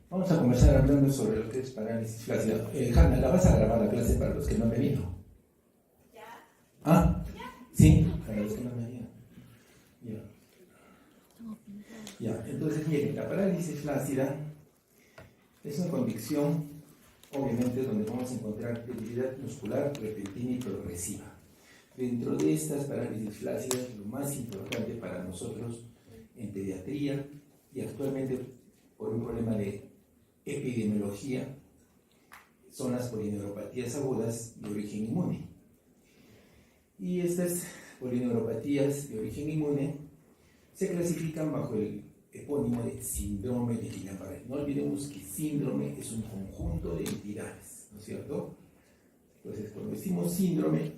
Vamos a comenzar hablando sobre lo que es parálisis flácida. Hanna, ¿la vas a grabar la clase para los que no han venido? ¿Ya? ¿Ah? Sí, para los que no han venido. Ya, entonces miren, la parálisis flácida es una condición, obviamente, donde vamos a encontrar debilidad muscular repentina y progresiva. Dentro de estas parálisis flácidas, lo más importante para nosotros en pediatría y actualmente por un problema de epidemiología son las polineuropatías agudas de origen inmune. Y estas polineuropatías de origen inmune se clasifican bajo el epónimo de síndrome de Guillain-Barré. No olvidemos que síndrome es un conjunto de entidades, ¿no es cierto? Entonces, cuando decimos síndrome,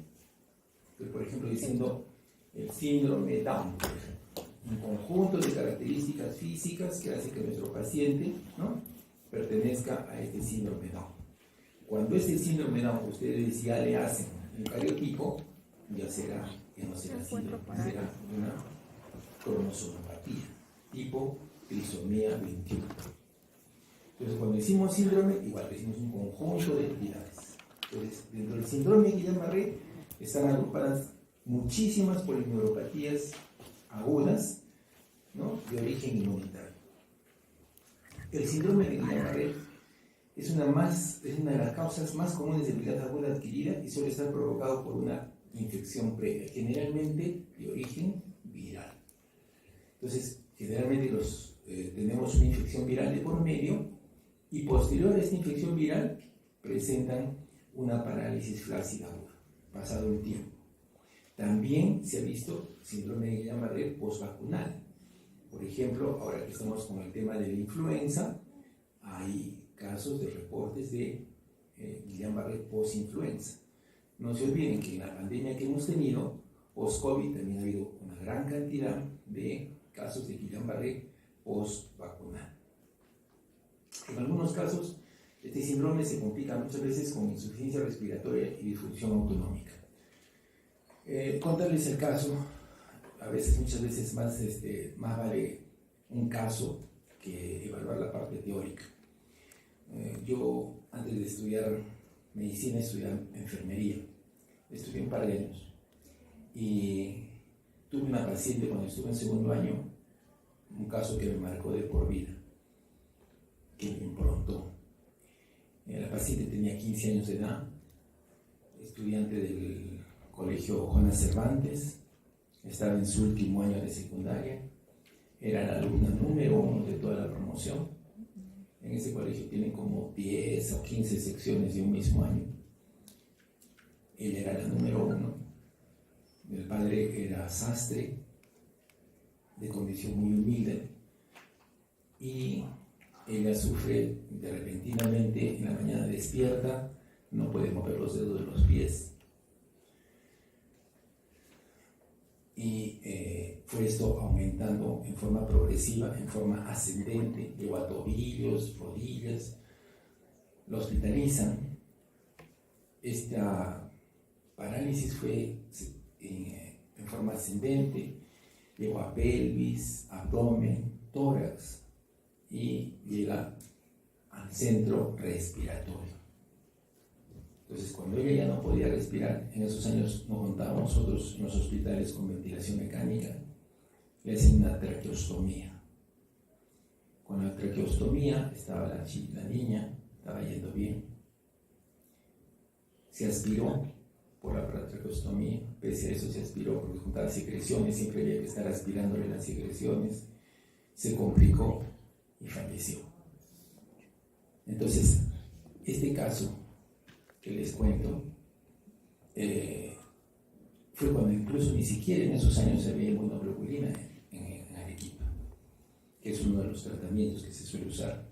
estoy por ejemplo diciendo el síndrome Down, por ejemplo, un conjunto de características físicas que hace que nuestro paciente, ¿no?, pertenezca a este síndrome Down. Cuando este síndrome Down ustedes ya le hacen el cariotipo, ya será que no será síndrome, será una cromosomopatía tipo trisomía 21. Entonces, cuando decimos síndrome, igual decimos un conjunto de entidades. Entonces, dentro del síndrome de Guillain-Barré están agrupadas muchísimas polineuropatías agudas, ¿no?, de origen inmunitario. El síndrome de Guillain-Barré es una de las causas más comunes de debilidad aguda adquirida y suele estar provocado por una infección previa, generalmente de origen viral. Entonces, generalmente tenemos una infección viral de por medio y posterior a esta infección viral presentan una parálisis flácida aguda, pasado un tiempo. También se ha visto síndrome de Guillain-Barré postvacunal. Por ejemplo, ahora que estamos con el tema de la influenza, hay casos de reportes de Guillain-Barré post-influenza. No se olviden que en la pandemia que hemos tenido, post-COVID, también ha habido una gran cantidad de casos de Guillain-Barré post-vacunal. En algunos casos, este síndrome se complica muchas veces con insuficiencia respiratoria y disfunción autonómica. Contarles el caso, muchas veces más vale un caso que evaluar la parte teórica. Yo, antes de estudiar medicina, estudié enfermería. Estudié un par de años. Y tuve una paciente cuando estuve en segundo año, un caso que me marcó de por vida, que me improntó. La paciente tenía 15 años de edad, estudiante del colegio Jonas Cervantes, estaba en su último año de secundaria, era la alumna número 1 de toda la promoción. En ese colegio tienen como 10 o 15 secciones de un mismo año. Él era la número 1. El padre era sastre, de condición muy humilde, y ella sufre de repentinamente, en la mañana despierta, no puede mover los dedos de los pies. Y fue esto aumentando en forma progresiva, en forma ascendente, llegó a tobillos, rodillas, lo hospitalizan. Esta parálisis fue en forma ascendente, llegó a pelvis, abdomen, tórax y llega al centro respiratorio. Entonces, cuando ella ya no podía respirar, en esos años no contábamos nosotros en los hospitales con ventilación mecánica, le hacen una traqueostomía. Con la traqueostomía estaba la niña, estaba yendo bien. Se aspiró por la traqueostomía, pese a eso se aspiró porque juntaba secreciones, siempre había que estar aspirándole las secreciones, se complicó y falleció. Entonces, este caso que les cuento, fue cuando incluso ni siquiera en esos años se veía inmunoglobulina en Arequipa, que es uno de los tratamientos que se suele usar.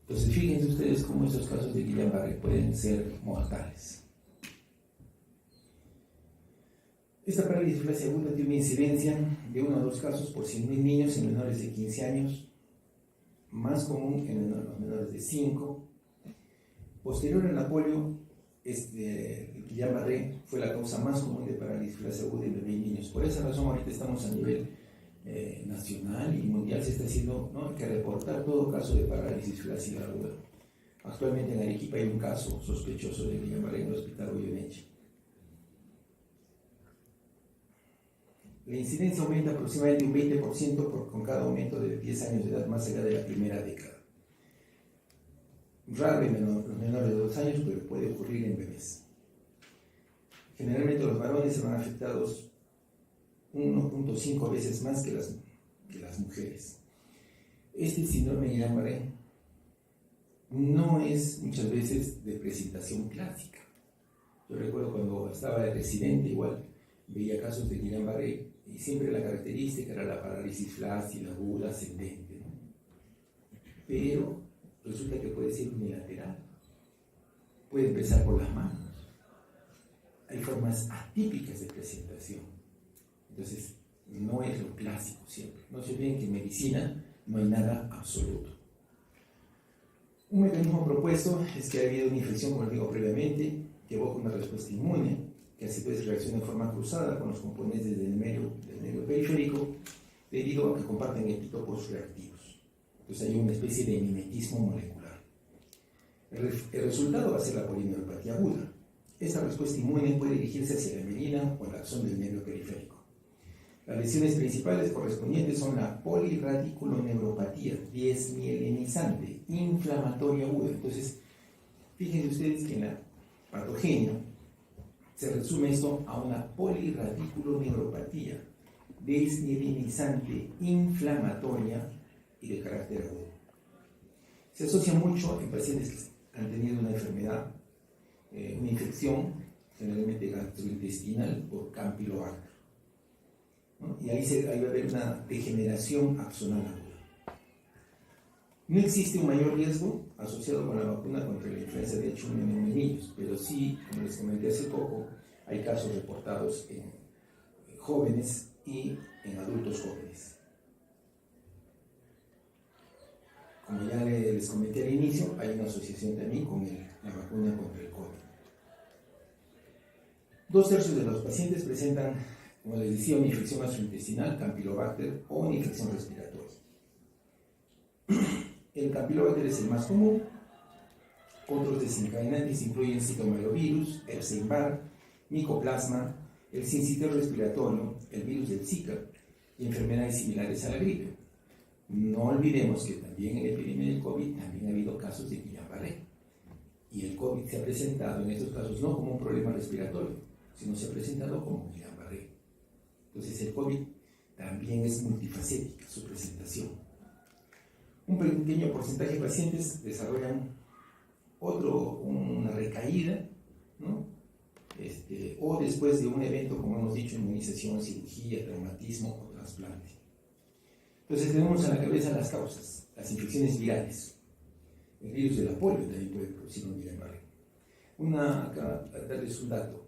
Entonces, fíjense ustedes cómo estos casos de Guillain-Barré pueden ser mortales. Esta parálisis flácida aguda tiene una incidencia de 1 a 2 casos por 100.000 niños en menores de 15 años, más común en los menores de 5. Posterior a la polio, el Guillain-Barré fue la causa más común de parálisis flácida aguda en bebés y niños. Por esa razón, ahorita estamos a nivel nacional y mundial se está haciendo, ¿no? Hay que reportar todo caso de parálisis flácida aguda. Actualmente en Arequipa hay un caso sospechoso de Guillain-Barré en el Hospital Goyeneche. La incidencia aumenta aproximadamente un 20% con cada aumento de 10 años de edad más allá de la primera década. Raro en los menores de 2 años, pero puede ocurrir en bebés. Generalmente los varones se van afectados 1.5 veces más que las mujeres. Este síndrome de Guillain-Barré no es muchas veces de presentación clásica. Yo recuerdo cuando estaba de residente, igual veía casos de Guillain-Barré y siempre la característica era la parálisis flácida, aguda, ascendente, ¿no? Pero resulta que puede ser unilateral. Puede empezar por las manos. Hay formas atípicas de presentación. Entonces, no es lo clásico siempre. No se olviden que en medicina no hay nada absoluto. Un mecanismo propuesto es que ha habido una infección, como les digo previamente, que evoca una respuesta inmune, que a su vez reacciona de forma cruzada con los componentes del medio periférico, debido a que comparten epitopos reactivos. Entonces hay una especie de mimetismo molecular. El resultado va a ser la polineuropatía aguda. Esta respuesta inmune puede dirigirse hacia la mielina o el axón del nervio periférico. Las lesiones principales correspondientes son la polirradiculoneuropatía desmielinizante, inflamatoria aguda. Entonces, fíjense ustedes que en la patogenia se resume esto a una polirradiculoneuropatía desmielinizante, inflamatoria y de carácter agudo. Se asocia mucho en pacientes que han tenido una enfermedad, una infección, generalmente gastrointestinal por Campylobacter, ¿no? Y ahí va a haber una degeneración axonal aguda. No existe un mayor riesgo asociado con la vacuna contra la influenza de H1N1 en niños, pero sí, como les comenté hace poco, hay casos reportados en jóvenes y en adultos jóvenes. Como ya les comenté al inicio, hay una asociación también con la vacuna contra el COVID. 2/3 de los pacientes presentan, como les decía, una infección gastrointestinal, Campylobacter o una infección respiratoria. El Campylobacter es el más común. Otros desencadenantes incluyen citomegalovirus, Epstein-Barr, Mycoplasma, el sincicial respiratorio, el virus del Zika y enfermedades similares a la gripe. No olvidemos que también en la epidemia del COVID también ha habido casos de Guillain-Barré. Y el COVID se ha presentado en estos casos no como un problema respiratorio, sino se ha presentado como Guillain-Barré. Entonces el COVID también es multifacética su presentación. Un pequeño porcentaje de pacientes desarrollan una recaída, ¿no? O después de un evento, como hemos dicho, inmunización, cirugía, traumatismo o trasplante. Entonces tenemos en la cabeza las causas, las infecciones virales. El virus de la polio también puede producir un Guillain-Barré. Acá, darles un dato.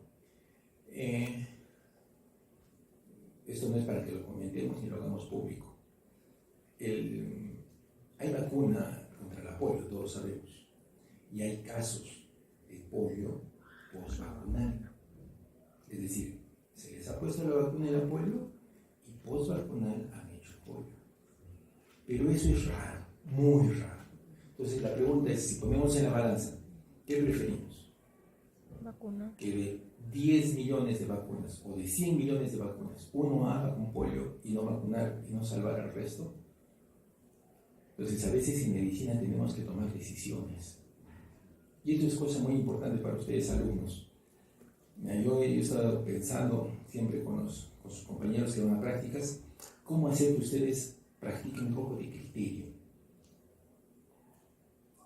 Esto no es para que lo comentemos ni lo hagamos público. Hay vacuna contra la polio, todos sabemos. Y hay casos de polio postvacunal. Es decir, se les ha puesto la vacuna de la polio y postvacunal han hecho polio. Pero eso es raro, muy raro. Entonces la pregunta es, si ponemos en la balanza, ¿qué preferimos? Vacuna. Que de 10 millones de vacunas o de 100 millones de vacunas uno haga con polio y no vacunar y no salvar al resto. Entonces a veces en medicina tenemos que tomar decisiones. Y esto es cosa muy importante para ustedes alumnos. Yo he estado pensando siempre con sus compañeros que van a prácticas, cómo hacer que ustedes practiquen un poco de criterio.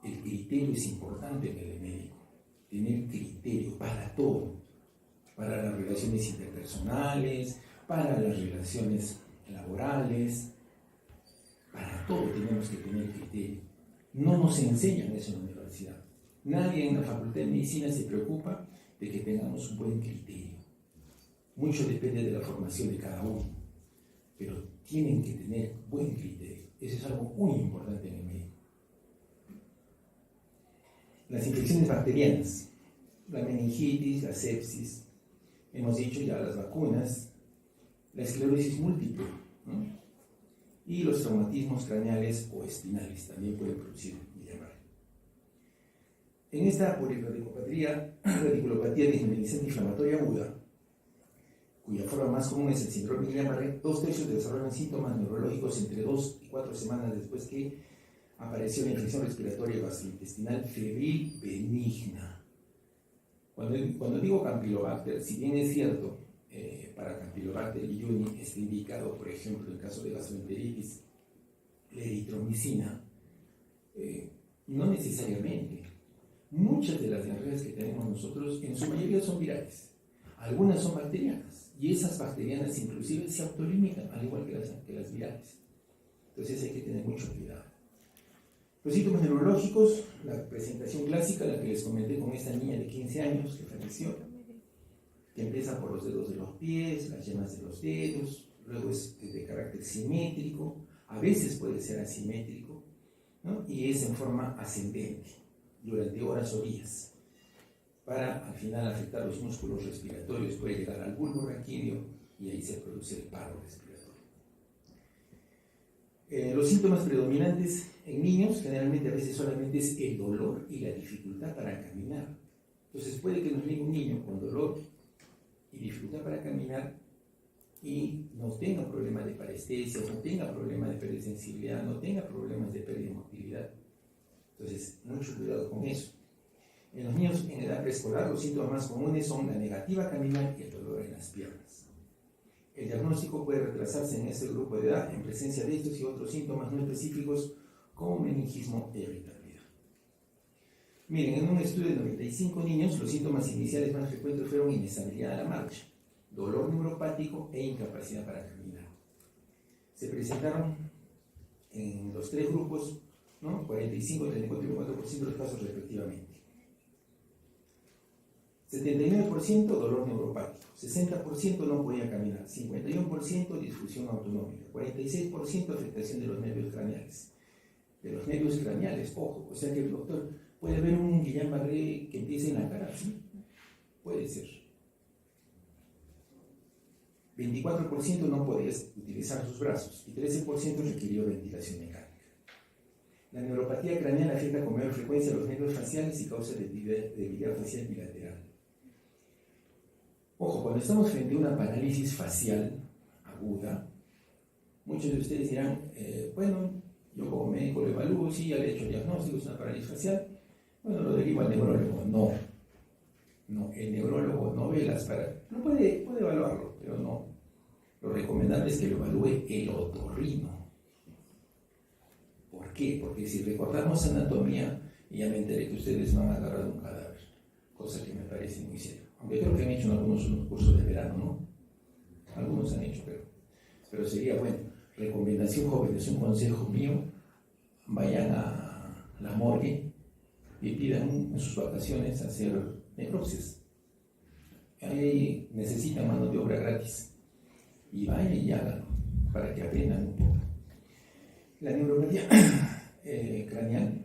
El criterio es importante en el médico. Tener criterio para todo. Para las relaciones interpersonales, para las relaciones laborales. Para todo tenemos que tener criterio. No nos enseñan eso en la universidad. Nadie en la Facultad de Medicina se preocupa de que tengamos un buen criterio. Mucho depende de la formación de cada uno, pero tienen que tener buen criterio. Eso es algo muy importante en el médico. Las infecciones bacterianas, la meningitis, la sepsis, hemos dicho ya las vacunas, la esclerosis múltiple, ¿no? y los traumatismos craneales o espinales también pueden producir Guillain-Barré. En esta poliradiculopatía desmineralizante inflamatoria aguda, cuya forma más común es el síndrome de Guillain-Barré, 2/3 desarrollan síntomas neurológicos entre 2 y 4 semanas después que apareció la infección respiratoria gastrointestinal febril benigna. Cuando digo Campylobacter, si bien es cierto, para Campylobacter jejuni está indicado, por ejemplo, en caso de gastroenteritis, la eritromicina, no necesariamente. Muchas de las diarreas que tenemos nosotros, en su mayoría son virales. Algunas son bacterianas, y esas bacterianas inclusive se autolimitan, al igual que las virales. Entonces hay que tener mucho cuidado. Los síntomas neurológicos, la presentación clásica, la que les comenté con esta niña de 15 años que falleció, que empieza por los dedos de los pies, las yemas de los dedos, luego es de carácter simétrico, a veces puede ser asimétrico, ¿no? Y es en forma ascendente, durante horas o días, para al final afectar los músculos respiratorios, puede llegar al bulbo raquídeo y ahí se produce el paro respiratorio. Los síntomas predominantes en niños generalmente a veces solamente es el dolor y la dificultad para caminar. Entonces puede que nos llegue un niño con dolor y dificultad para caminar y no tenga problemas de parestesia, no tenga problemas de pérdida de sensibilidad, no tenga problemas de pérdida de motilidad. Entonces, mucho cuidado con eso. En los niños en edad preescolar, los síntomas más comunes son la negativa a caminar y el dolor en las piernas. El diagnóstico puede retrasarse en este grupo de edad en presencia de estos y otros síntomas no específicos como meningismo e irritabilidad. Miren, en un estudio de 95 niños, los síntomas iniciales más frecuentes fueron inestabilidad a la marcha, dolor neuropático e incapacidad para caminar. Se presentaron en los tres grupos, ¿no? 45, 34 y 4% de los casos respectivamente. 79% dolor neuropático, 60% no podía caminar, 51% disfunción autonómica, 46% afectación de los nervios craneales. De los nervios craneales, ojo, o sea que el doctor puede ver un Guillain-Barré que empiece en la cara, ¿sí? Puede ser. 24% no podía utilizar sus brazos y 13% requirió ventilación mecánica. La neuropatía craneal afecta con mayor frecuencia los nervios faciales y causa debilidad facial bilateral. Ojo, cuando estamos frente a una parálisis facial aguda, muchos de ustedes dirán, bueno, yo como médico lo evalúo, sí, ya le he hecho el diagnóstico, es una parálisis facial, bueno, lo derivo al neurólogo. No, el neurólogo no ve las parálisis, no puede evaluarlo, pero no. Lo recomendable es que lo evalúe el otorrino. ¿Por qué? Porque si recordamos anatomía, y ya me enteré que ustedes no han agarrado un cadáver, cosa que me parece muy serio. Aunque creo que han hecho algunos cursos de verano, ¿no? Algunos han hecho, pero sería bueno. Recomendación, jóvenes, un consejo mío: vayan a la morgue y pidan en sus vacaciones hacer necropsias. Ahí necesitan mano de obra gratis. Y vayan y háganlo para que aprendan un poco. La neuropatía craneal,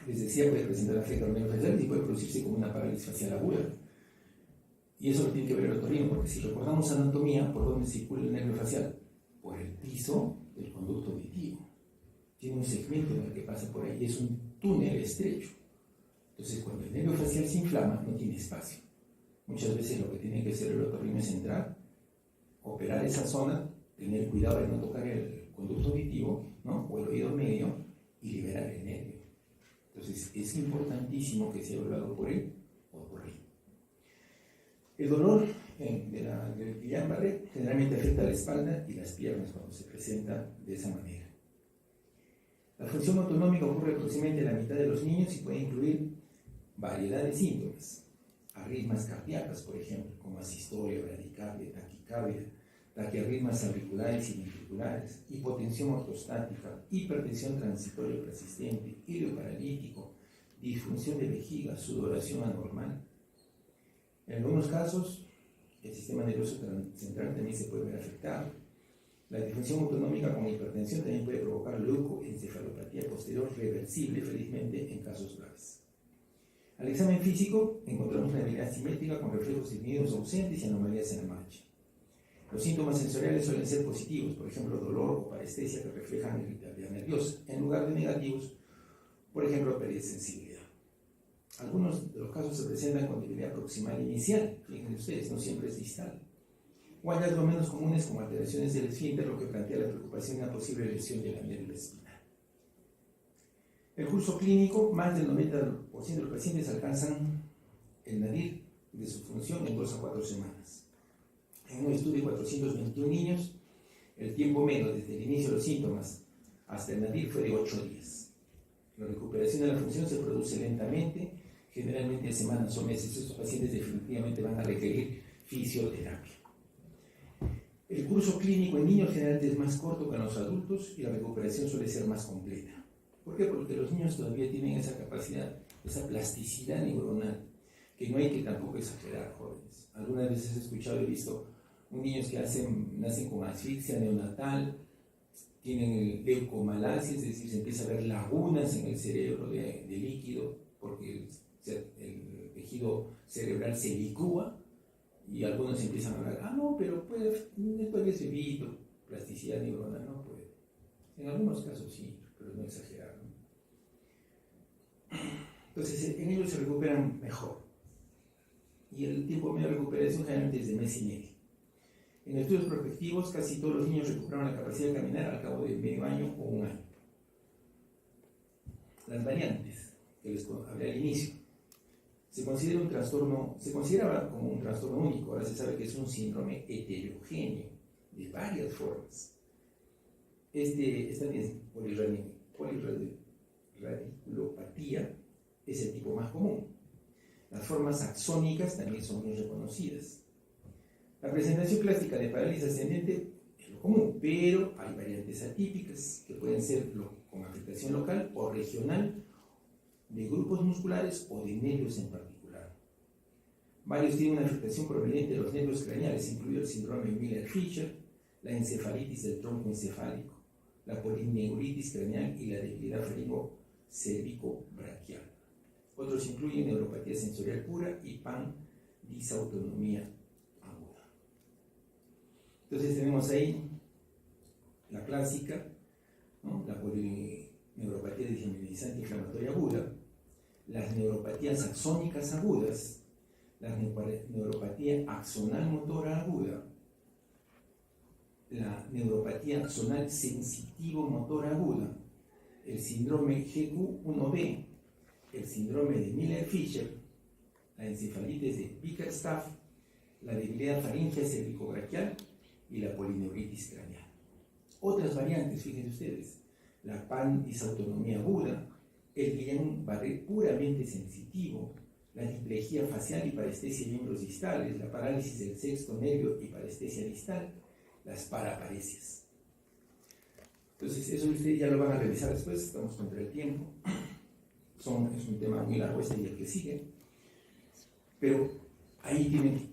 les decía, puede presentar afecto al nervio facial y puede producirse como una parálisis facial aguda. Y eso lo tiene que ver el otorrino, porque si recordamos anatomía, ¿por dónde circula el nervio facial? Por el piso del conducto auditivo. Tiene un segmento en el que pasa por ahí, es un túnel estrecho. Entonces, cuando el nervio facial se inflama, no tiene espacio. Muchas veces lo que tiene que hacer el otorrino es entrar, operar esa zona, tener cuidado de no tocar el conducto auditivo, ¿no? O el oído medio, y liberar el nervio. Entonces, es importantísimo que sea evaluado por el otorrino. El dolor del Guillain-Barré generalmente afecta a la espalda y las piernas cuando se presenta de esa manera. La función autonómica ocurre aproximadamente en la mitad de los niños y puede incluir variedad de síntomas. Arritmias cardíacas, por ejemplo, como asistolia, bradicardia, taquicardia, taquiarritmias auriculares y ventriculares, hipotensión ortostática, hipertensión transitoria persistente, hilo paralítico, disfunción de vejiga, sudoración anormal. En algunos casos, el sistema nervioso central también se puede ver afectado. La disfunción autonómica con hipertensión también puede provocar leucoencefalopatía posterior reversible, felizmente, en casos graves. Al examen físico encontramos una habilidad simétrica con reflejos disminuidos ausentes y anomalías en la marcha. Los síntomas sensoriales suelen ser positivos, por ejemplo, dolor o parestesia que reflejan irritabilidad nerviosa, en lugar de negativos, por ejemplo, pérdida de sensibilidad. Algunos de los casos se presentan con debilidad proximal inicial, fíjense ustedes, no siempre es distal. O hallazgos menos comunes como alteraciones del esfínter, lo que plantea la preocupación de una posible lesión de la médula espinal. El curso clínico, más del 90% de los pacientes alcanzan el nadir de su función en 2 a 4 semanas. En un estudio de 421 niños, el tiempo medio desde el inicio de los síntomas hasta el nadir fue de 8 días. La recuperación de la función se produce lentamente, generalmente en semanas o meses. Estos pacientes definitivamente van a requerir fisioterapia. El curso clínico en niños generalmente es más corto que en los adultos y la recuperación suele ser más completa. ¿Por qué? Porque los niños todavía tienen esa capacidad, esa plasticidad neuronal, que no hay que tampoco exagerar, jóvenes. Algunas veces he escuchado y visto niños que nacen con asfixia neonatal, tienen leucomalacia, es decir, se empieza a ver lagunas en el cerebro de líquido, porque el tejido cerebral se licúa, y algunos empiezan a hablar, no, pero todavía es bebito, plasticidad neuronal, no puede. En algunos casos sí, pero no exagerar, ¿no? Entonces, en ellos se recuperan mejor. Y el tiempo medio de recuperación generalmente es de mes y medio. En estudios prospectivos, casi todos los niños recuperaron la capacidad de caminar al cabo de medio año o un año. Las variantes que les hablé al inicio. Se consideraba como un trastorno único. Ahora se sabe que es un síndrome heterogéneo de varias formas. Esta polirradiculopatía es el tipo más común. Las formas axónicas también son muy reconocidas. La presentación clásica de parálisis ascendente es lo común, pero hay variantes atípicas que pueden ser con afectación local o regional de grupos musculares o de nervios en particular. Varios tienen una afectación proveniente de los nervios craneales, incluido el síndrome Miller-Fisher, la encefalitis del tronco encefálico, la polineuritis craneal y la debilidad faringo-cérvico-braquial. Otros incluyen neuropatía sensorial pura y pan-disautonomía aguda. Entonces tenemos ahí la clásica, ¿no? La polineuropatía desmielinizante inflamatoria aguda, las neuropatías axónicas agudas, la neuropatía axonal motora aguda, la neuropatía axonal sensitivo motora aguda, el síndrome GQ1B, el síndrome de Miller-Fisher, la encefalitis de Bickerstaff, la debilidad faríngea cervicobraquial y la polineuritis craneal. Otras variantes, fíjense ustedes, la pan-disautonomía aguda, el Guillain-Barré puramente sensitivo, la diplegia facial y parestesia de miembros distales, la parálisis del sexto nervio y parestesia distal, las paraparesias. Entonces, eso ustedes ya lo van a revisar después, estamos contra el tiempo. Es un tema muy largo este y el que sigue. Pero ahí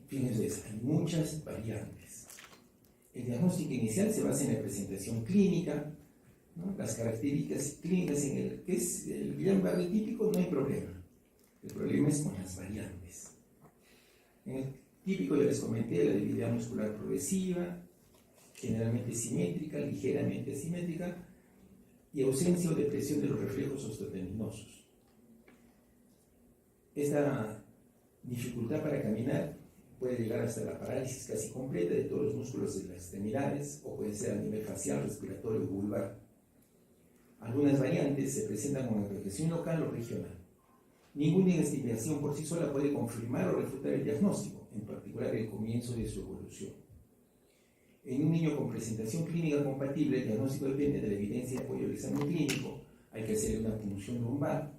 fíjense, hay muchas variantes. El diagnóstico inicial se basa en la presentación clínica, ¿no? Las características clínicas en el que es el Guillain-Barré típico, no hay problema. El problema es con las variantes. En el típico ya les comenté la debilidad muscular progresiva, generalmente simétrica, ligeramente asimétrica, y ausencia o depresión de los reflejos osteotendinosos. Esta dificultad para caminar puede llegar hasta la parálisis casi completa de todos los músculos de las extremidades, o puede ser a nivel facial, respiratorio o vulvar. Algunas variantes se presentan con afectación local o regional. Ninguna investigación por sí sola puede confirmar o refutar el diagnóstico, en particular el comienzo de su evolución. En un niño con presentación clínica compatible, el diagnóstico depende de la evidencia de apoyo del examen clínico. Hay que hacer una punción lumbar,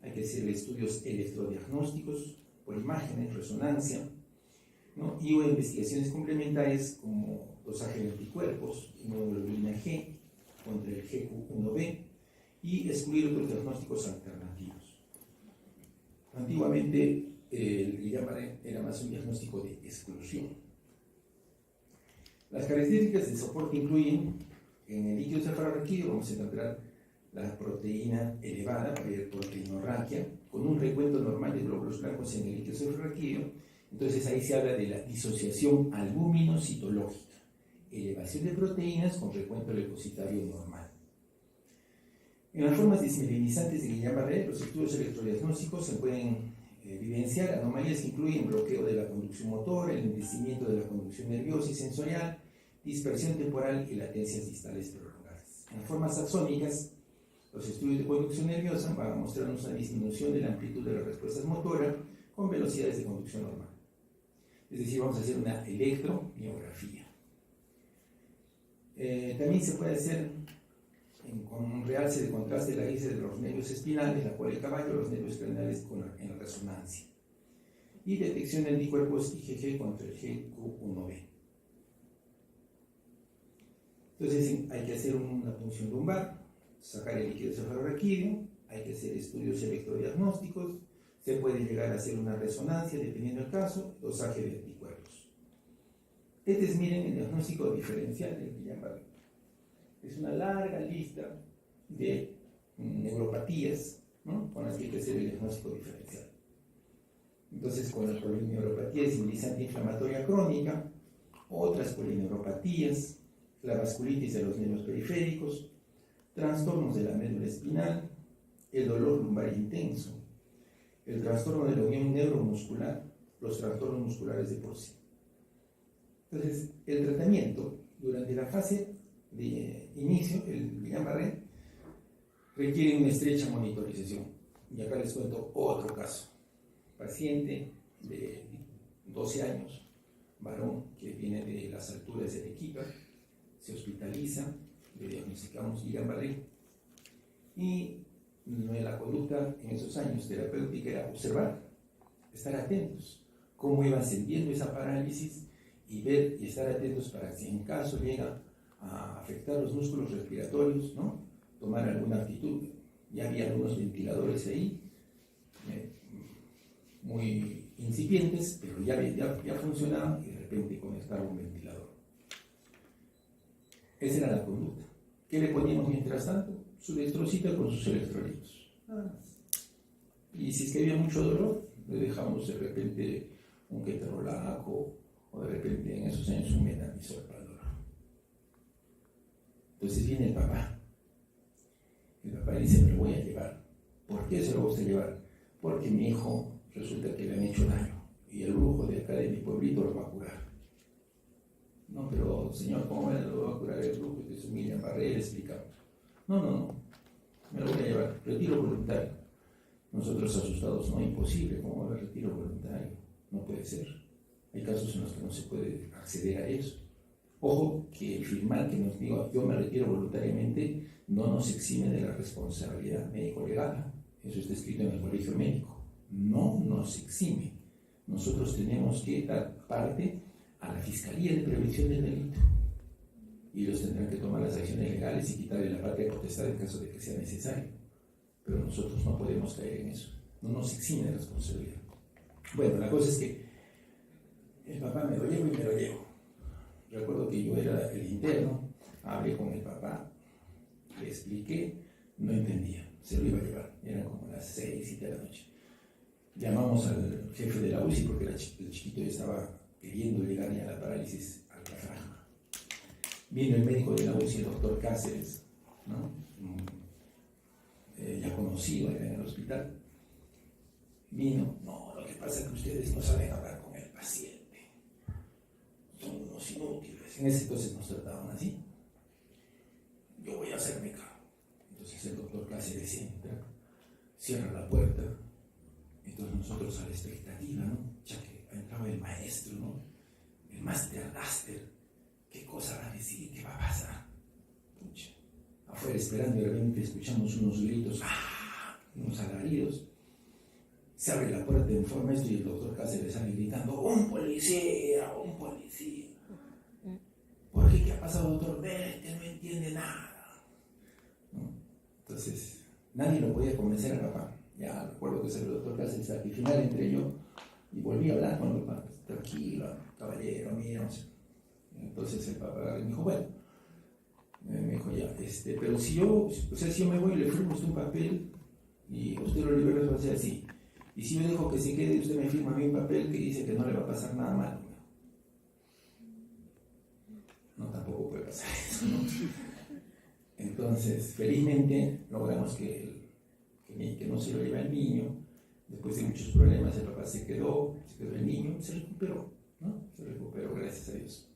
hay que hacer estudios electrodiagnósticos por imágenes, resonancia, ¿no? Y o investigaciones complementarias como dosaje de anticuerpos, inmunoglobulina G contra el GQ1B y excluir otros diagnósticos alternativos. Antiguamente el Guillain-Barré era más un diagnóstico de exclusión. Las características de soporte incluyen, en el líquido cefalorraquídeo vamos a encontrar la proteína elevada, proteinorraquia, con un recuento normal de glóbulos blancos en el líquido cefalorraquídeo, Entonces ahí se habla de la disociación albúmino-citológica, elevación de proteínas con recuento leucocitario normal. En las formas dismelinizantes de Guillain-Barré, los estudios electrodiagnósticos se pueden evidenciar anomalías que incluyen bloqueo de la conducción motora, el envejecimiento de la conducción nerviosa y sensorial, dispersión temporal y latencias distales prolongadas. En las formas axónicas, los estudios de conducción nerviosa van a mostrarnos una disminución de la amplitud de las respuestas motoras con velocidades de conducción normal. Es decir, vamos a hacer una electromiografía. También se puede hacer con un realce de contraste de la hélice de los nervios espinales, la cola del caballo, los nervios craneales en resonancia. Y detección de anticuerpos IgG contra el GQ1B. Entonces hay que hacer una punción lumbar, sacar el líquido cefalorraquídeo, hay que hacer estudios electrodiagnósticos, se puede llegar a hacer una resonancia, dependiendo del caso, dosaje de anticuerpos. Este es, miren, el diagnóstico diferencial del Guillain-Barré. Es una larga lista de neuropatías, ¿no?, con las que hay que hacer el diagnóstico diferencial. Entonces, con la polineuropatía simbolizante inflamatoria crónica, otras polineuropatías, la vasculitis de los nervios periféricos, trastornos de la médula espinal, el dolor lumbar intenso, el trastorno de la unión neuromuscular, los trastornos musculares de por sí. Entonces, el tratamiento durante la fase de inicio, el Guillain-Barré, requiere una estrecha monitorización. Y acá les cuento otro caso. Paciente de 12 años, varón que viene de las alturas de Arequipa, se hospitaliza, le diagnosticamos Guillain-Barré y la conducta en esos años terapéutica era observar, estar atentos, cómo iba ascendiendo esa parálisis y ver y estar atentos para si en caso llega a afectar los músculos respiratorios, ¿no?, tomar alguna actitud. Ya había algunos ventiladores ahí, muy incipientes, pero ya funcionaban y de repente conectar un ventilador. Esa era la conducta. ¿Qué le poníamos mientras tanto? Su dextrosita con sus electrolitos. Y si es que había mucho dolor, le dejamos de repente un ketorolaco o de repente en esos años un metamizol para el dolor. Entonces viene el papá. El papá dice: me lo voy a llevar. ¿Por qué se lo voy a llevar? Porque mi hijo resulta que le han hecho daño y el brujo de acá de mi pueblito lo va a curar. No, pero señor, ¿cómo me lo va a curar el brujo? Que es un Guillain-Barré, le explicamos. No, me lo voy a llevar, retiro voluntario. Nosotros asustados: no, imposible, ¿cómo va a retiro voluntario? No puede ser. Hay casos en los que no se puede acceder a eso. Ojo, que el firmar que nos diga yo me retiro voluntariamente no nos exime de la responsabilidad médico-legal. Eso está escrito en el colegio médico. No nos exime. Nosotros tenemos que dar parte a la Fiscalía de Prevención del Delito. Y ellos tendrán que tomar las acciones legales y quitarle la patria potestad en caso de que sea necesario. Pero nosotros no podemos caer en eso. No nos exime de responsabilidad. Bueno, la cosa es que el papá me lo llevo y me lo llevo. Recuerdo que yo era el interno, hablé con el papá, le expliqué, no entendía, se lo iba a llevar, eran como las 6, 7 de la noche. Llamamos al jefe de la UCI porque el chiquito ya estaba queriendo llegar ya a la parálisis al diafragma. Vino el médico de la UCI, el doctor Cáceres, ¿no?, ya conocido en el hospital. Vino: no, lo que pasa es que ustedes no saben hablar con el paciente. Son unos inútiles. En ese entonces nos trataban así. Yo voy a hacerme cargo. Entonces el doctor Cáceres entra, cierra la puerta. Entonces nosotros a la expectativa, ¿no?, ya que entraba el maestro, ¿no?, el Master Blaster, ¿qué cosa va a decir? ¿Qué va a pasar? Pucha. Afuera esperando, de repente escuchamos unos gritos, unos alaridos. Se abre la puerta en forma esto y el doctor Cáceres sale gritando: ¡un policía! ¡Un policía! ¿Por qué? ¿Qué ha pasado, doctor? Vete, no entiende nada, ¿no? Entonces, nadie lo podía convencer al papá. Ya recuerdo que salió el doctor Cáceres al final entre yo y volví a hablar con el papá: tranquilo, caballero, mira. Entonces el papá me dijo: bueno, me dijo ya, pero si yo me voy y le firmo usted un papel y usted lo libera, va a ser así. Y si yo dejo que se quede, usted me firma a mí un papel que dice que no le va a pasar nada malo. No, tampoco puede pasar eso, ¿no? Entonces, felizmente, logramos que no se lo lleve el niño. Después de muchos problemas, el papá se quedó el niño, se recuperó, ¿no? Se recuperó, gracias a Dios.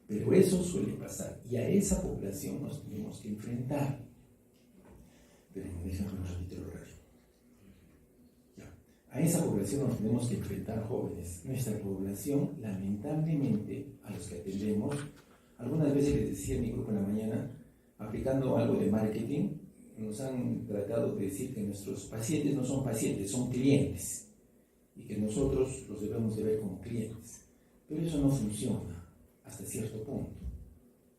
Pero eso suele pasar, y a esa población nos tenemos que enfrentar. Pero déjame un ratito el horario. Ya. A esa población nos tenemos que enfrentar, jóvenes. Nuestra población, lamentablemente, a los que atendemos, algunas veces les decía en mi grupo en la mañana, aplicando algo de marketing, nos han tratado de decir que nuestros pacientes no son pacientes, son clientes, y que nosotros los debemos de ver como clientes. Pero eso no funciona hasta cierto punto,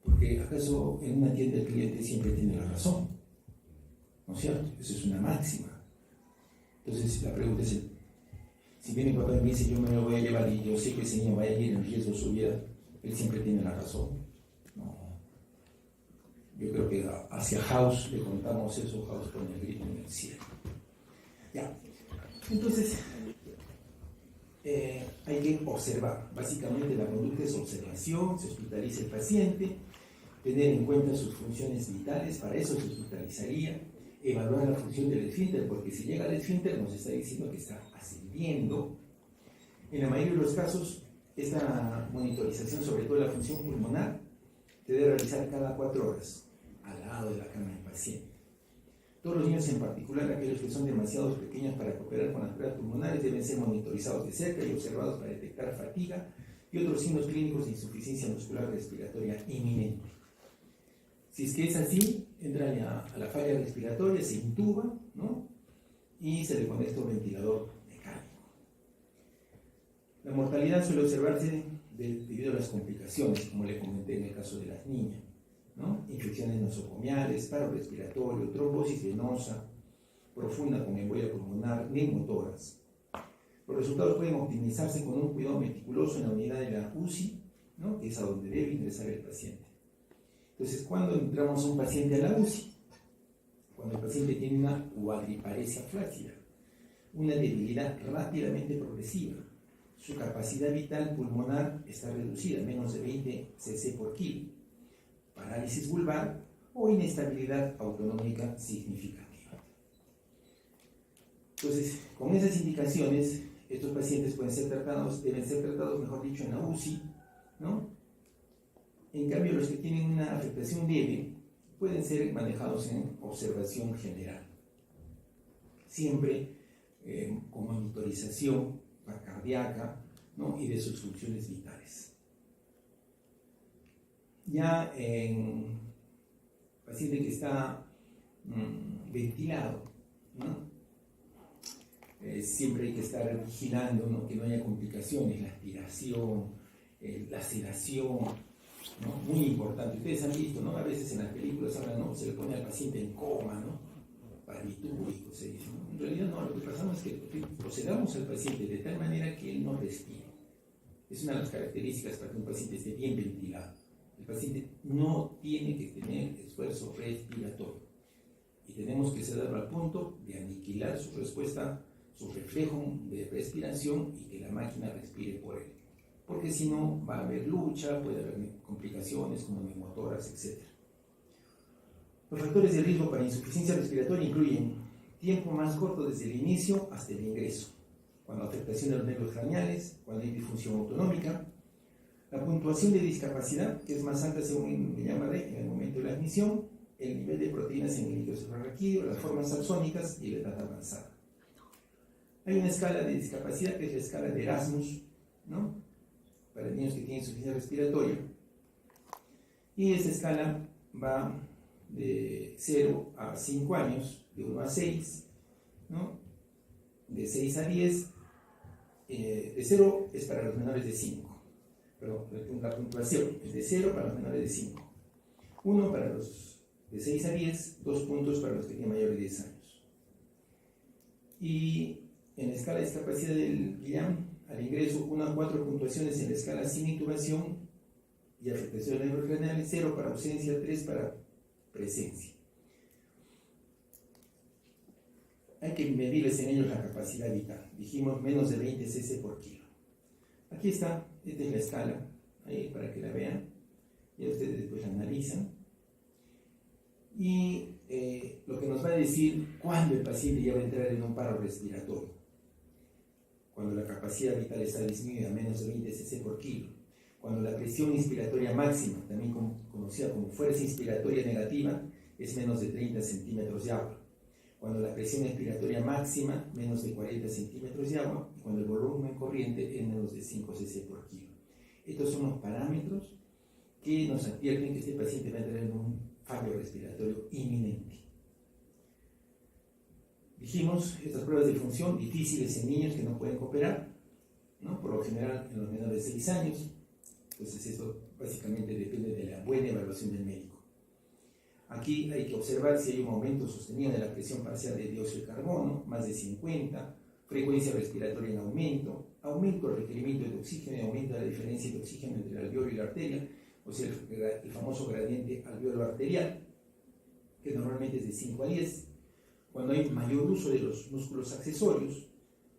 porque acaso en una tienda el cliente siempre tiene la razón, ¿no es cierto? Eso es una máxima. Entonces la pregunta es, si viene mi papá y me dice yo me lo voy a llevar y yo sé que ese niño va a ir en riesgo de su vida, él siempre tiene la razón. No. Yo creo que hacia House le contamos eso, House pone el grito en el cielo. Ya. Entonces, hay que observar. Básicamente la conducta es observación, se hospitaliza el paciente, tener en cuenta sus funciones vitales, para eso se hospitalizaría, evaluar la función del esfínter, porque si llega al esfínter nos está diciendo que está ascendiendo. En la mayoría de los casos, esta monitorización, sobre todo la función pulmonar, se debe realizar cada 4 horas, al lado de la cama del paciente. Todos los niños, en particular aquellos que son demasiado pequeños para cooperar con las pruebas pulmonares, deben ser monitorizados de cerca y observados para detectar fatiga y otros signos clínicos de insuficiencia muscular respiratoria inminente. Si es que es así, entra a la falla respiratoria, se intuba, ¿no? Y se le conecta un ventilador mecánico. La mortalidad suele observarse debido a las complicaciones, como le comenté en el caso de las niñas, ¿no? Infecciones nosocomiales, paro respiratorio, trombosis venosa profunda con embolia pulmonar, neumotórax. Los resultados pueden optimizarse con un cuidado meticuloso en la unidad de la UCI, ¿no? Que es a donde debe ingresar el paciente. Entonces, ¿cuándo entramos a un paciente a la UCI? Cuando el paciente tiene una cuadriparesia flácida, una debilidad rápidamente progresiva, su capacidad vital pulmonar está reducida, menos de 20 cc por kilo, parálisis vulvar o inestabilidad autonómica significativa. Entonces, con esas indicaciones, estos pacientes deben ser tratados, mejor dicho, en la UCI, ¿no? En cambio, los que tienen una afectación leve pueden ser manejados en observación general, siempre con monitorización cardíaca, ¿no? Y de sus funciones vitales. Ya en paciente que está ventilado, ¿no? Siempre hay que estar vigilando, ¿no? Que no haya complicaciones, la aspiración, la sedación, ¿no? Muy importante. Ustedes han visto, ¿no? A veces en las películas hablan, ¿no? Se le pone al paciente en coma, ¿no? Barbitúrico, se dice, ¿no? En realidad no, lo que pasamos es que procedamos al paciente de tal manera que él no respire. Es una de las características para que un paciente esté bien ventilado. El paciente no tiene que tener esfuerzo respiratorio. Y tenemos que cederlo al punto de aniquilar su respuesta, su reflejo de respiración y que la máquina respire por él. Porque si no, va a haber lucha, puede haber complicaciones como neumotórax, etc. Los factores de riesgo para insuficiencia respiratoria incluyen tiempo más corto desde el inicio hasta el ingreso, cuando afectación de los nervios craneales, cuando hay disfunción autonómica, la puntuación de discapacidad, que es más alta según me llamaré en el momento de la admisión, el nivel de proteínas en el líquido suprarraquídeo, las formas axónicas y la edad avanzada. Hay una escala de discapacidad que es la escala de Erasmus, ¿no? Para niños que tienen insuficiencia respiratoria. Y esa escala va de 0 a 5 años, de 1 a 6, ¿no? De 6 a 10, de 0 es para los menores de 5, pero la puntuación es de 0 para los menores de 5, 1 para los de 6 a 10, 2 puntos para los que tienen mayores de 10 años. Y en la escala de discapacidad del Guillain, al ingreso, 1 a 4 puntuaciones en la escala sin intubación y afectación de nervios craneales, 0 para ausencia, 3 para presencia. hay que medirles en ellos la capacidad vital. Dijimos menos de 20 cc por kilo. Aquí está, esta es la escala, ahí para que la vean. Y ustedes después la analizan. Y lo que nos va a decir cuándo el paciente ya va a entrar en un paro respiratorio. Cuando la capacidad vital está disminuida a menos de 20 cc por kilo. Cuando la presión inspiratoria máxima, también conocida como fuerza inspiratoria negativa, es menos de 30 centímetros de agua. Cuando la presión expiratoria máxima, menos de 40 centímetros de agua, y cuando el volumen corriente es menos de 5 cc por kilo. Estos son los parámetros que nos advierten que este paciente va a tener un fallo respiratorio inminente. Dijimos, estas pruebas de función difíciles en niños que no pueden cooperar, ¿no? Por lo general en los menores de 6 años. Entonces esto básicamente depende de la buena evaluación del médico. Aquí hay que observar si hay un aumento sostenido de la presión parcial de dióxido de carbono, más de 50, frecuencia respiratoria en aumento, aumento del requerimiento de oxígeno y aumento de la diferencia de oxígeno entre el alveolo y la arteria, o sea, el famoso gradiente alveolo-arterial, que normalmente es de 5 a 10. Cuando hay mayor uso de los músculos accesorios,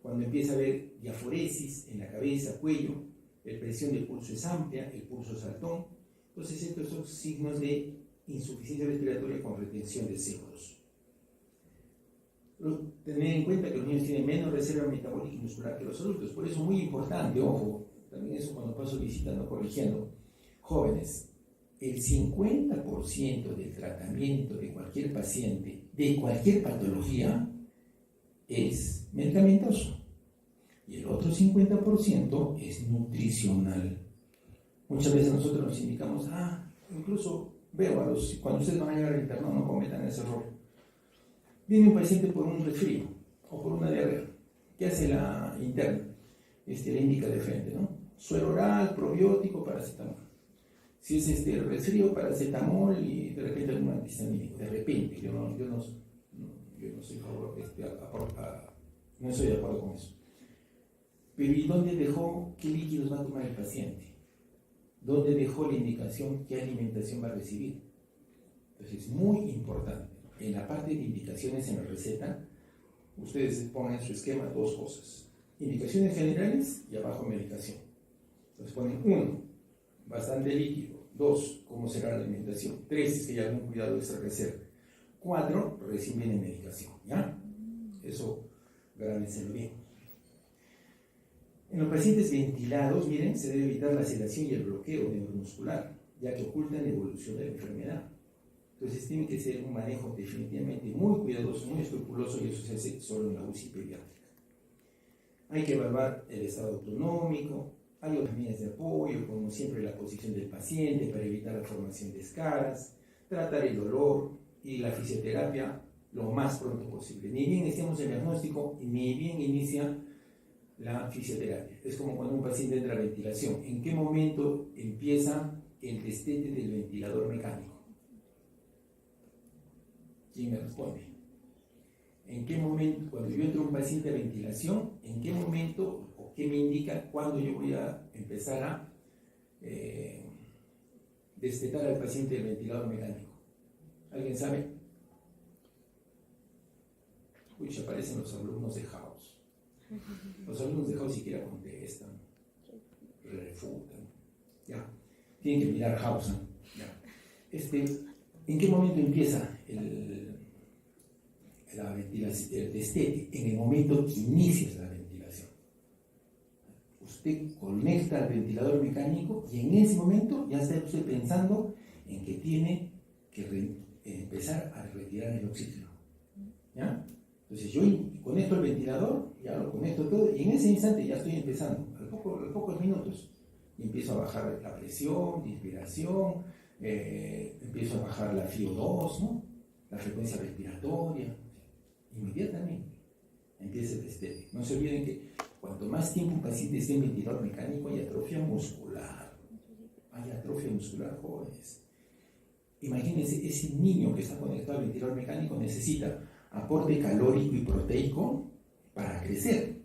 cuando empieza a haber diaforesis en la cabeza, cuello, la presión del pulso es amplia, el pulso saltón. Entonces estos son signos de insuficiencia respiratoria con retención de CO2. Tener en cuenta que los niños tienen menos reserva metabólica y muscular que los adultos, por eso es muy importante, ojo, también eso cuando paso visitando, corrigiendo, jóvenes, el 50% del tratamiento de cualquier paciente, de cualquier patología, es medicamentoso. Y el otro 50% es nutricional. Muchas veces nosotros nos indicamos, incluso veo cuando ustedes van a llegar al internado, no cometan ese error. Viene un paciente por un resfrío o por una diarrea. ¿Qué hace la interna? Le indica de frente, ¿no? Suero oral, probiótico, paracetamol. Si es resfrío, paracetamol y de repente algún antihistamínico. De repente, yo no soy no estoy de acuerdo con eso. Pero ¿y dónde dejó qué líquidos va a tomar el paciente? ¿Dónde dejó la indicación qué alimentación va a recibir? Entonces es muy importante. En la parte de indicaciones en la receta, ustedes ponen en su esquema dos cosas. Indicaciones generales y abajo medicación. Entonces ponen 1, bastante líquido. 2, cómo será la alimentación. 3, que haya algún cuidado extra que hacer. 4, recién viene medicación. ¿Ya? Eso, grábenselo bien. En los pacientes ventilados, miren, se debe evitar la sedación y el bloqueo neuromuscular, ya que ocultan la evolución de la enfermedad. Entonces tiene que ser un manejo definitivamente muy cuidadoso, muy escrupuloso, y eso se hace solo en la UCI pediátrica. Hay que evaluar el estado autonómico, hay otras medidas de apoyo, como siempre la posición del paciente para evitar la formación de escaras, tratar el dolor y la fisioterapia lo más pronto posible. Ni bien estemos en diagnóstico, ni bien inicia la fisioterapia. Es como cuando un paciente entra a ventilación. ¿En qué momento empieza el destete del ventilador mecánico? ¿Quién me responde? ¿En qué momento, cuando yo entro a un paciente a ventilación, en qué momento o qué me indica cuándo yo voy a empezar a destetar al paciente del ventilador mecánico? ¿Alguien sabe? Uy, se aparecen los alumnos de House. Los alumnos de House siquiera contestan, refutan. Ya, tienen que mirar House, ¿no? Ya. ¿En qué momento empieza la ventilación, el destete? En el momento que inicia la ventilación. Usted conecta al ventilador mecánico y en ese momento ya está usted pensando en que tiene que empezar a retirar el oxígeno. ¿Ya? Entonces yo conecto el ventilador, ya lo conecto todo, y en ese instante ya estoy empezando, a pocos minutos, y empiezo a bajar la presión, inspiración, empiezo a bajar la FiO2, ¿no? La frecuencia respiratoria, inmediatamente empieza el destete. No se olviden que cuanto más tiempo un paciente esté en ventilador mecánico, hay atrofia muscular. Hay atrofia muscular, jóvenes. Imagínense, ese niño que está conectado al ventilador mecánico necesita aporte calórico y proteico para crecer,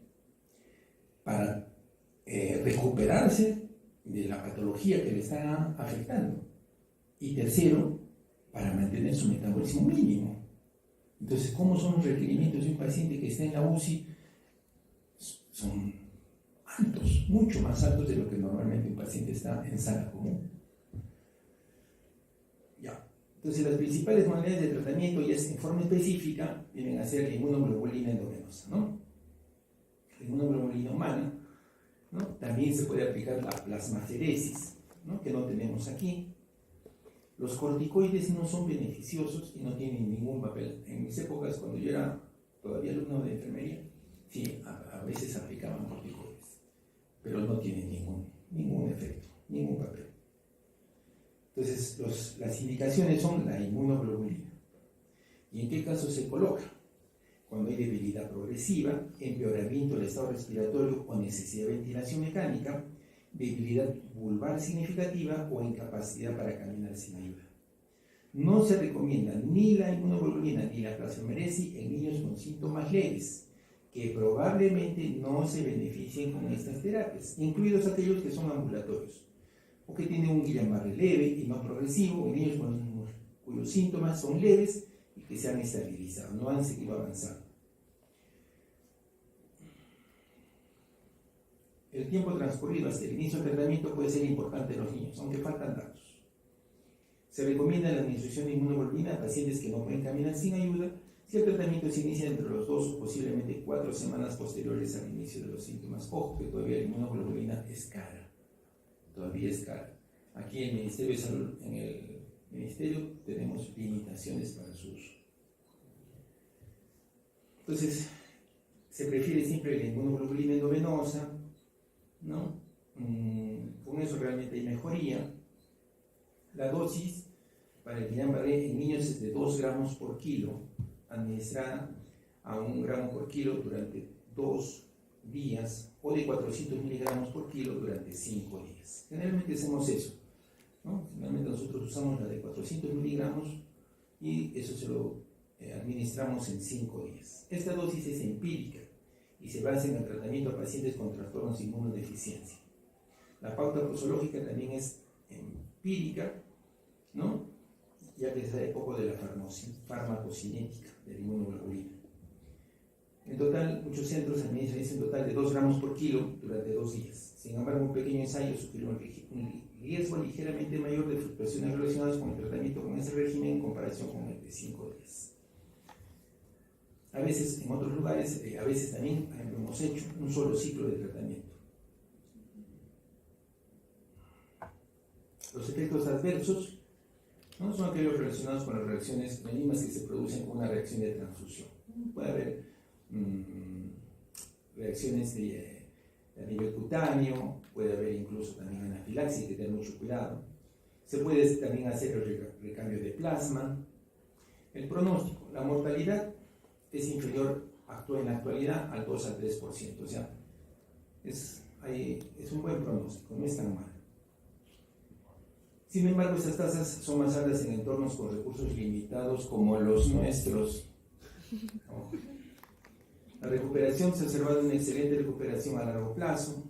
para recuperarse de la patología que le está afectando. Y tercero, para mantener su metabolismo mínimo. Entonces, ¿cómo son los requerimientos de un paciente que está en la UCI? Son altos, mucho más altos de lo que normalmente un paciente está en sala común. Ya. Entonces, las principales modalidades de tratamiento, ya en forma específica, vienen a ser la inmunoglobulina endovenosa, ¿no? La inmunoglobulina humana, ¿no? También se puede aplicar la plasmaferesis, ¿no? Que no tenemos aquí. Los corticoides no son beneficiosos y no tienen ningún papel. En mis épocas, cuando yo era todavía alumno de enfermería, sí, a veces aplicaban corticoides, pero no tienen ningún efecto, ningún papel. Entonces, las indicaciones son la inmunoglobulina. ¿Y en qué caso se coloca? Cuando hay debilidad progresiva, empeoramiento del estado respiratorio o necesidad de ventilación mecánica, debilidad vulvar significativa o incapacidad para caminar sin ayuda. No se recomienda ni la inmunoglobulina ni la plasmaferesis en niños con síntomas leves, que probablemente no se beneficien con estas terapias, incluidos aquellos que son ambulatorios, o que tienen un Guillain-Barré leve y no progresivo, en niños cuyos síntomas son leves y que se han estabilizado, no han seguido avanzando. El tiempo transcurrido hasta el inicio del tratamiento puede ser importante en los niños, aunque faltan datos. Se recomienda la administración de inmunoglobulina a pacientes que no pueden caminar sin ayuda si el tratamiento se inicia entre los 2 o posiblemente 4 semanas posteriores al inicio de los síntomas. Ojo, que todavía la inmunoglobulina es cara. Todavía es cara. Aquí en el Ministerio de Salud, en el Ministerio, tenemos limitaciones para su uso. Entonces, se prefiere siempre la inmunoglobulina endovenosa, ¿no? Con eso realmente hay mejoría. La dosis para el Guillain-Barré en niños es de 2 gramos por kilo, administrada a 1 gramo por kilo durante 2 días, o de 400 miligramos por kilo durante 5 días. Generalmente hacemos eso, ¿no? Generalmente nosotros usamos la de 400 miligramos y eso se lo administramos en 5 días. Esta dosis es empírica y se basa en el tratamiento a pacientes con trastornos de inmunodeficiencia. La pauta posológica también es empírica, ¿no? Ya que se sabe poco de la farmacocinética de la inmunoglobulina. En total, muchos centros administran un total de 2 gramos por kilo durante 2 días. Sin embargo, un pequeño ensayo sugirió un riesgo ligeramente mayor de fluctuaciones relacionadas con el tratamiento con ese régimen en comparación con el de 5 días. A veces, en otros lugares, a veces también hemos hecho un solo ciclo de tratamiento. Los efectos adversos, ¿no? Son aquellos relacionados con las reacciones mínimas que se producen con una reacción de transfusión. Puede haber reacciones a nivel cutáneo, puede haber incluso también anafilaxia, hay que tener mucho cuidado. Se puede también hacer el recambio de plasma. El pronóstico, la mortalidad es inferior en la actualidad al 2 al 3%, o sea, es un buen pronóstico, no es tan mal. Sin embargo, estas tasas son más altas en entornos con recursos limitados como los nuestros. La recuperación se ha observado una excelente recuperación a largo plazo.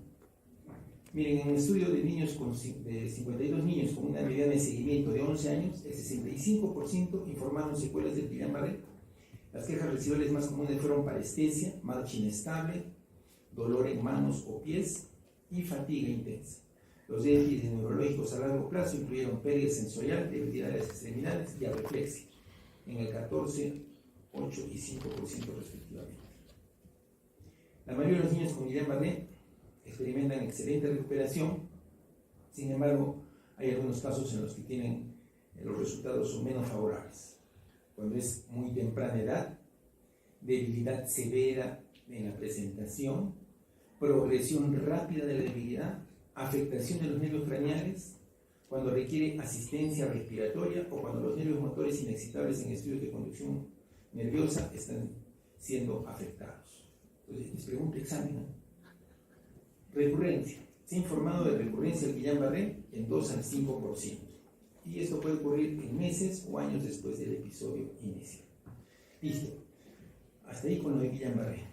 Miren, en un estudio de niños de 52 niños con una medida de seguimiento de 11 años, el 65% informaron secuelas del Guillain-Barré. Las quejas residuales más comunes fueron parestesia, marcha inestable, dolor en manos o pies y fatiga intensa. Los déficits neurológicos a largo plazo incluyeron pérdida sensorial, debilidad de las extremidades y apoplexia, en el 14, 8 y 5% respectivamente. La mayoría de los niños con Guillain-Barré experimentan excelente recuperación. Sin embargo, hay algunos casos en los que los resultados son menos favorables. Cuando es muy temprana edad, debilidad severa en la presentación, progresión rápida de la debilidad, afectación de los nervios craneales, cuando requiere asistencia respiratoria o cuando los nervios motores inexcitables en estudios de conducción nerviosa están siendo afectados. Entonces, les pregunto examen, ¿no? Recurrencia. Se ha informado de recurrencia del Guillain-Barré en 2 al 5%. Y esto puede ocurrir en meses o años después del episodio inicial. Listo. Hasta ahí con lo de Guillain-Barré.